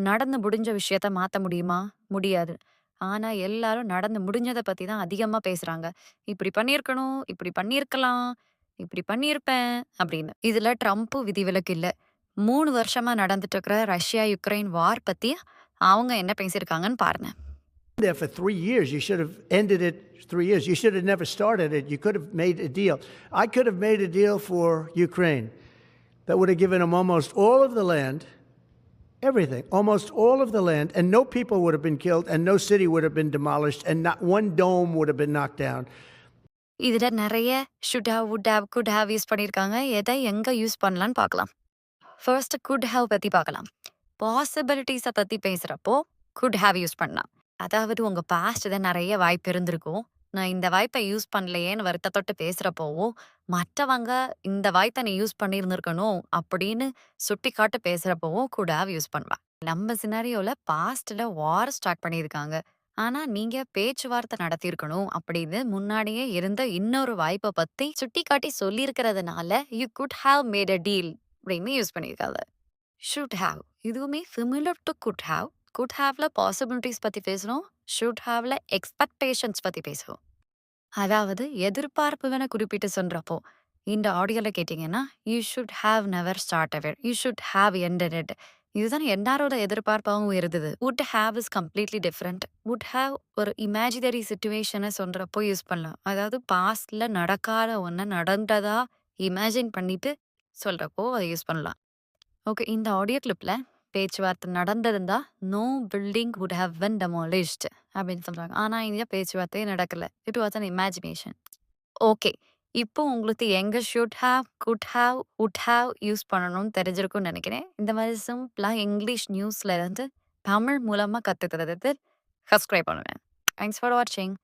நடந்து முடிஞ்ச விஷயத்த மாத்த முடியுமா? முடியாது. ஆனா, எல்லாரும் நடந்து முடிஞ்சத பத்தி தான் அதிகமா பேசுறாங்க. "இப்படி பண்ணியிருக்கணும், இப்படி பண்ணியிருக்கலாம், இப்படி பண்ணியிருப்பேன்" அப்படின்னு. இதுல ட்ரம்ப் விதிவிலக்கு இல்ல. 3 வருஷமா நடந்துட்டு இருக்கிற ரஷ்யா, யுக்ரைன் வார் பத்தி அவங்க என்ன பேசியிருக்காங்கன்னு பாருங்க. There for 3 years. You should have ended it 3 years. You should have never started it. You could have made a deal. I could have made a deal for Ukraine that would have given them almost all of the land, everything, almost all of the land, and no people would have been killed, and no city would have been demolished, and not one dome would have been knocked down. இதுல நெறைய should have, would have, could have use பண்ணியிருக்காங்க. எத எங்க use பண்ணலான்னு பார்க்கலாம். First good have பத்தி பார்க்கலாம். பாசிபிலிட்டீஸ பத்தி பேசுறப்போ குட் ஹேவ் யூஸ் பண்ணலாம். அதாவது உங்க பாஸ்ட்ல நெறைய வாய்ப்பு இருந்திருக்கும். நான் இந்த வாய்ப்ப யூஸ் பண்ணலையேன்னு வருத்தத்தோட பேசுறப்போவும், மற்றவங்க இந்த வாய்ப்ப நீ யூஸ் பண்ணியிருந்திருக்கணும் அப்படின்னு சுட்டிக்காட்டி பேசுறப்போவும் குட் ஹேவ் யூஸ் பண்ணுவா. நம்ம சினாரியோல பாஸ்ட்ல வார் ஸ்டார்ட் பண்ணியிருக்காங்க. ஆனா நீங்க பேச்சுவார்த்தை நடத்தியிருக்கணும் அப்படின்னு முன்னாடியே இருந்த இன்னொரு வாய்ப்ப பத்தி சுட்டிக்காட்டி சொல்லியிருக்கிறதுனால, you could have made a deal அப்படின்னு யூஸ் பண்ணியிருக்காங்க. ஷுட் ஹேவ் இதுவுமே similar to could have. Could ஹேவ்ல பாசிபிலிட்டிஸ் பத்தி பேசுறோம். ஷுட் ஹேவ்ல எக்ஸ்பெக்டேஷன்ஸ் பத்தி பேசுவோம். அதாவது எதிர்பார்ப்புகளை குறிப்பிட்டு சொல்றப்போ இந்த ஆடியோல கேட்டீங்கன்னா you should have never started it, you should have ended it. இதுதான் எல்லாரோட எதிர்பார்ப்பாகவும் இருந்தது. Would have is completely different. Would have ஒரு இமேஜினரி சுச்சுவேஷனை சொல்றப்போ யூஸ் பண்ணலாம். அதாவது பாஸ்ட்ல நடக்காத ஒன்று நடந்ததா இமேஜின் பண்ணிட்டு சொல்றப்போ அதை யூஸ் பண்ணலாம். ஓகே. இந்த ஆடியோ கிளிப்ல பேச்சுவார்த்தை நடந்திருந்தா, "no building would have been demolished" அப்படின்னு சொல்றாங்க. ஆனா இங்க பேச்சுவார்த்தையே நடக்கல. It was an imagination. Okay. இப்போ உங்களுக்கு எங்க should have, could have, would have use பண்ணணும்னு தெரிஞ்சிருக்கும்னு நெனைக்கிறேன். இந்த மாதிரி சிம்பிளா இங்கிலீஷ் நியூஸ்ல இருந்து தமிழ் மூலமா கத்துக்கிறதுக்கு சப்ஸ்கிரைப் பண்ணுங்க. தேங்க்ஸ் ஃபார் வாட்சிங்.